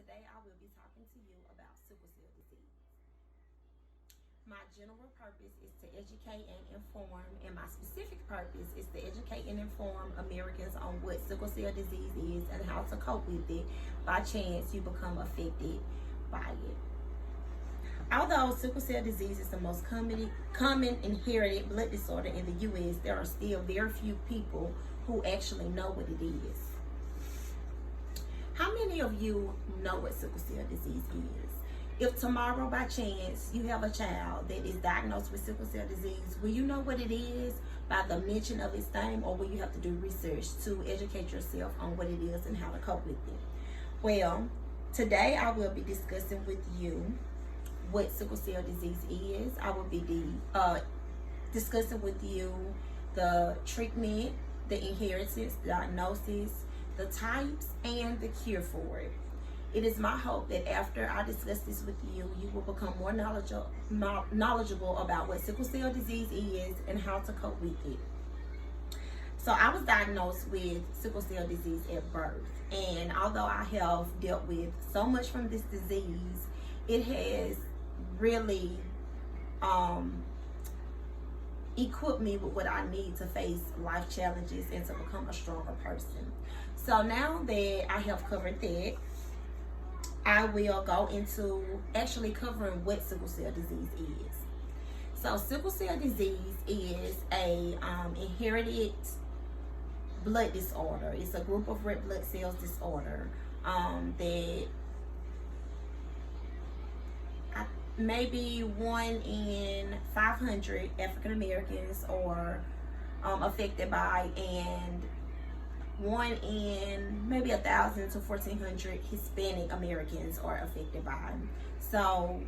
today I will be talking to you about sickle cell disease. My general purpose is to educate and inform, and my specific purpose is to educate and inform Americans on what sickle cell disease is and how to cope with it by chance you become affected by it. Although sickle cell disease is the most common inherited blood disorder in the U.S., there are still very few people who actually know what it is. How many of you know what sickle cell disease is? If tomorrow by chance you have a child that is diagnosed with sickle cell disease, will you know what it is by the mention of its name, or will you have to do research to educate yourself on what it is and how to cope with it? Well, today I will be discussing with you what sickle cell disease is. I will be discussing with you the treatment, the inheritance, the diagnosis, the types, and the cure for it. It is my hope that after I discuss this with you, you will become more knowledgeable about what sickle cell disease is and how to cope with it. So I was diagnosed with sickle cell disease at birth, and although I have dealt with so much from this disease, it has really equip me with what I need to face life challenges and to become a stronger person. So now that I have covered that, I will go into actually covering what sickle cell disease is. So sickle cell disease is a inherited blood disorder. It's a group of red blood cells disorder that maybe 1 in 500 African Americans are affected by, and 1 in maybe 1,000 to 1,400 Hispanic Americans are affected by. So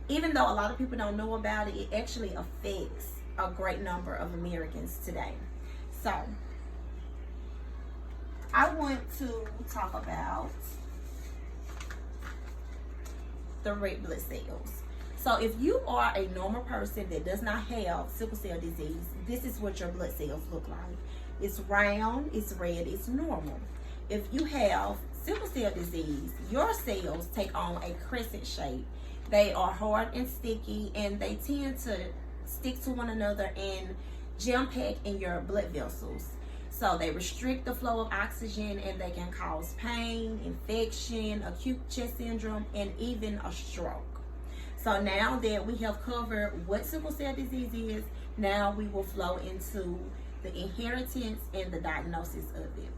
even though a lot of people don't know about it, it actually affects a great number of Americans today. So I want to talk about the red blood cells. So if you are a normal person that does not have sickle cell disease, this is what your blood cells look like. It's round, it's red, it's normal. If you have sickle cell disease, your cells take on a crescent shape. They are hard and sticky, and they tend to stick to one another and jam pack in your blood vessels. So they restrict the flow of oxygen, and they can cause pain, infection, acute chest syndrome, and even a stroke. So now that we have covered what sickle cell disease is, now we will flow into the inheritance and the diagnosis of it.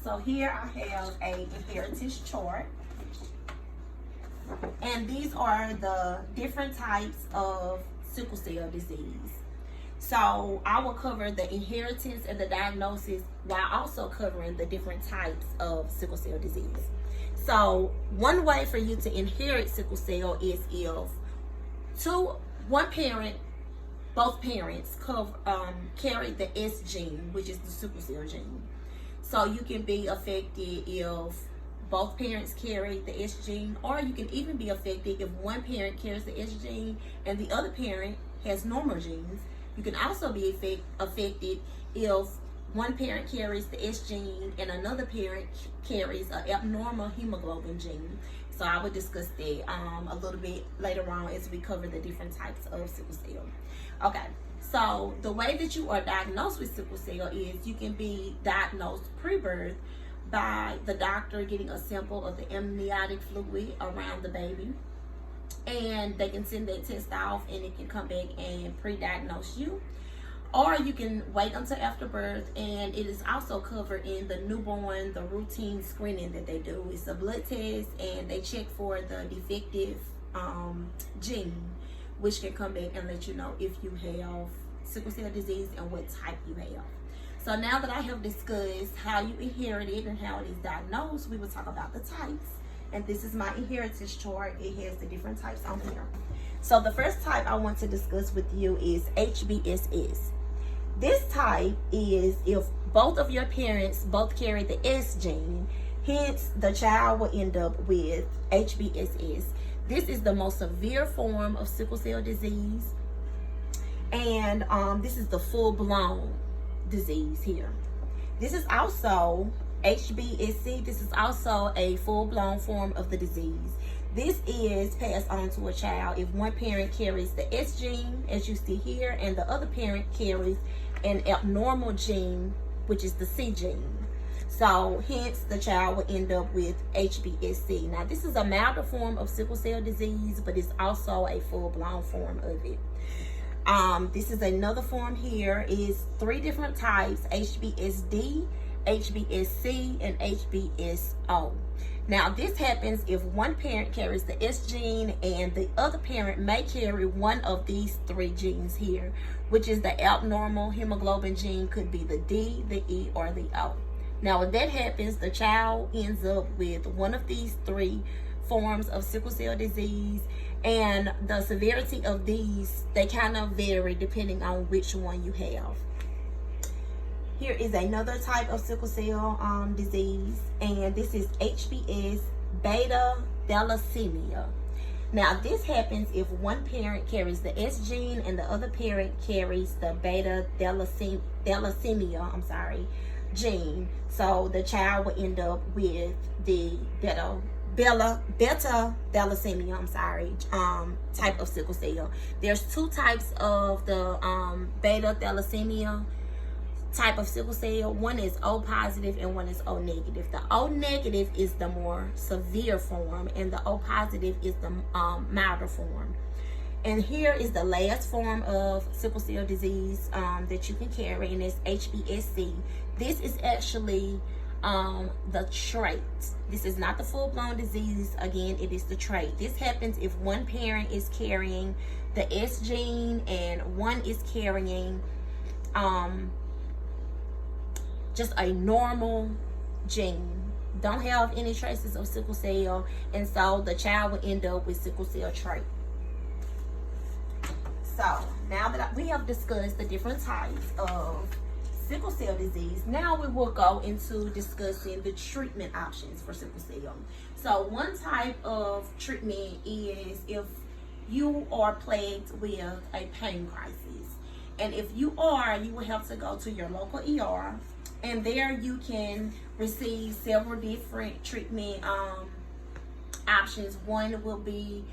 So here I have a inheritance chart, and these are the different types of sickle cell disease. So I will cover the inheritance and the diagnosis while also covering the different types of sickle cell disease. So one way for you to inherit sickle cell is if both parents carry the S gene, which is the sickle cell gene. So you can be affected if both parents carry the S gene, or you can even be affected if one parent carries the S gene and the other parent has normal genes. You can also be affected if one parent carries the S gene and another parent carries an abnormal hemoglobin gene. So I will discuss that a little bit later on as we cover the different types of sickle cell. Okay, so the way that you are diagnosed with sickle cell is you can be diagnosed pre-birth by the doctor getting a sample of the amniotic fluid around the baby, and they can send that test off and it can come back and pre-diagnose you. Or you can wait until after birth, and it is also covered in the newborn, the routine screening that they do. It's a blood test, and they check for the defective gene, which can come back and let you know if you have sickle cell disease and what type you have. So now that I have discussed how you inherit it and how it is diagnosed, we will talk about the types. And this is my inheritance chart. It has the different types on here. So the first type I want to discuss with you is HBSS. This type is if both of your parents both carry the S gene, hence the child will end up with HBSS. This is the most severe form of sickle cell disease, and this is the full-blown disease here. This is also HBSC, this is also a full-blown form of the disease. This is passed on to a child if one parent carries the S gene, as you see here, and the other parent carries an abnormal gene, which is the C gene. So hence the child will end up with HBSC. Now this is a milder form of sickle cell disease, but it's also a full-blown form of it. This is another form here. Is 3 different types: HBSD, HBSC, and HBSO. Now this happens if one parent carries the S gene and the other parent may carry one of these 3 genes here, which is the abnormal hemoglobin gene. Could be the D, the E, or the O. Now when that happens, the child ends up with one of these 3 forms of sickle cell disease, and the severity of these, they kind of vary depending on which one you have. Here is another type of sickle cell disease, and this is HBS beta thalassemia. Now this happens if one parent carries the S gene and the other parent carries the beta thalassemia, gene. So the child will end up with the beta thalassemia, type of sickle cell. There's 2 types of the beta thalassemia type of sickle cell. One is O positive and one is O negative. The O negative is the more severe form, and the O positive is the milder form. And here is the last form of sickle cell disease that you can carry, and it's HBSC. This is actually the trait. This is not the full-blown disease. Again, it is the trait. This happens if one parent is carrying the S gene and one is carrying just a normal gene, don't have any traces of sickle cell, and so the child will end up with sickle cell trait. So now that we have discussed the different types of sickle cell disease, now we will go into discussing the treatment options for sickle cell. So one type of treatment is if you are plagued with a pain crisis, and if you are, you will have to go to your local ER, and there you can receive several different treatment options. One will be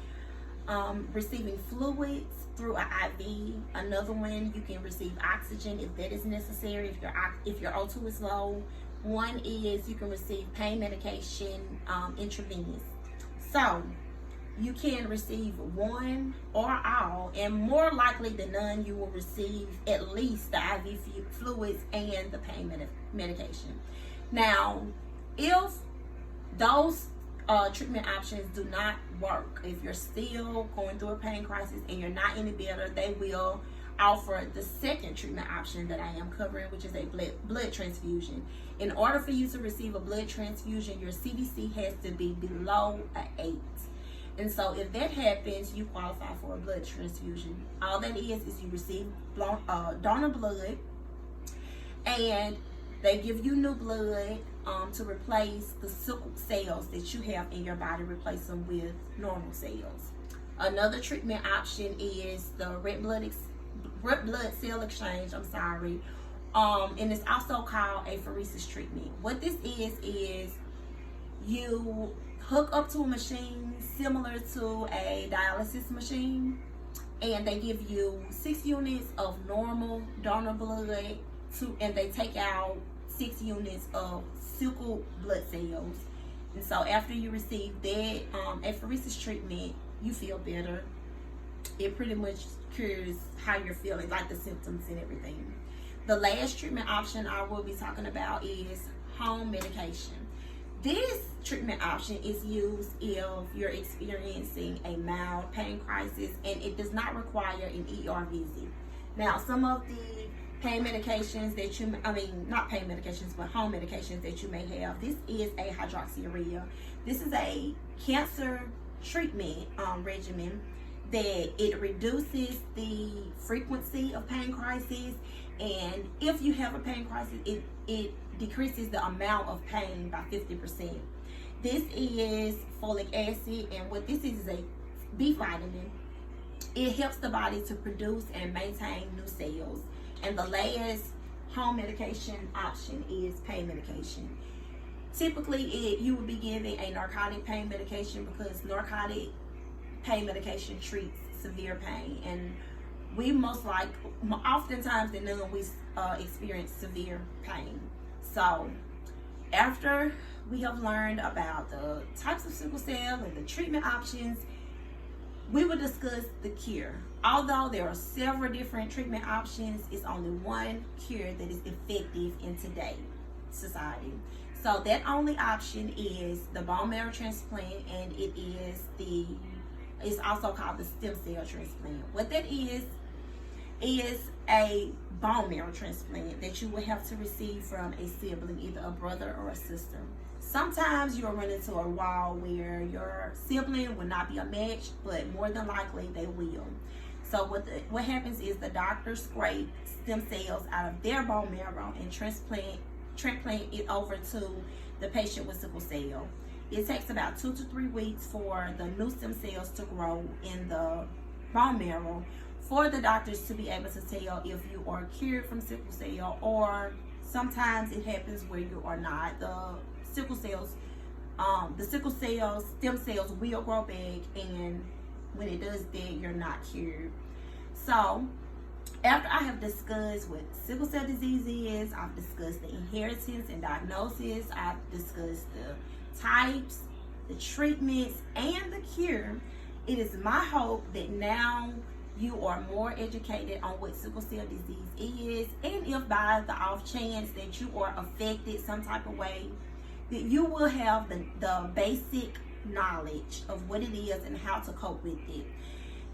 receiving fluids through an IV. Another one, you can receive oxygen if that is necessary, if your O2 is low. One is you can receive pain medication intravenous. So you can receive one or all, and more likely than none, you will receive at least the IV fluids and the pain medication. Now, if those treatment options do not work, if you're still going through a pain crisis and you're not any better, they will offer the second treatment option that I am covering, which is a blood transfusion. In order for you to receive a blood transfusion, your CBC has to be below an 8. And so if that happens, you qualify for a blood transfusion. All that is you receive donor blood, and they give you new blood to replace the sickle cells that you have in your body, replace them with normal cells. Another treatment option is the red blood cell exchange, and it's also called apheresis treatment. What this is you hook up to a machine similar to a dialysis machine, and they give you 6 units of normal donor blood and they take out 6 units of sickle blood cells. And so after you receive that apheresis treatment, you feel better. It pretty much cures how you're feeling, like the symptoms and everything. The last treatment option I will be talking about is home medication. This treatment option is used if you're experiencing a mild pain crisis and it does not require an ER visit. Now, some of the pain medications that not pain medications, but home medications that you may have, this is a hydroxyurea. This is a cancer treatment regimen that it reduces the frequency of pain crises, and if you have a pain crisis, it decreases the amount of pain by 50%. This is folic acid, and what this is a B vitamin. It helps the body to produce and maintain new cells. And the last home medication option is pain medication. Typically, you will be given a narcotic pain medication because narcotic pain medication treats severe pain, and we oftentimes in none we experience severe pain. So after we have learned about the types of sickle cell and the treatment options, we will discuss the cure. Although there are several different treatment options, it's only one cure that is effective in today's society. So that only option is the bone marrow transplant, and it's also called the stem cell transplant. What that is a bone marrow transplant that you will have to receive from a sibling, either a brother or a sister. Sometimes you'll run into a wall where your sibling will not be a match, but more than likely they will. So what happens is the doctor scrape stem cells out of their bone marrow and transplant it over to the patient with sickle cell. It takes about 2 to 3 weeks for the new stem cells to grow in the bone marrow for the doctors to be able to tell if you are cured from sickle cell, or sometimes it happens where you are not. The sickle cells stem cells will grow back, and when it does that, you're not cured. So after I have discussed what sickle cell disease is, I've discussed the inheritance and diagnosis, I've discussed the types, the treatments, and the cure, it is my hope that now you are more educated on what sickle cell disease is, and if by the off chance that you are affected some type of way, that you will have the basic knowledge of what it is and how to cope with it.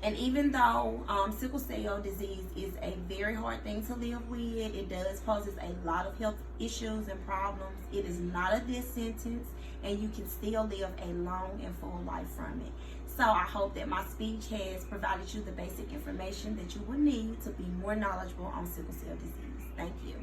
And even though sickle cell disease is a very hard thing to live with, it does poses a lot of health issues and problems. It is not a death sentence, and you can still live a long and full life from it. So I hope that my speech has provided you the basic information that you will need to be more knowledgeable on sickle cell disease. Thank you.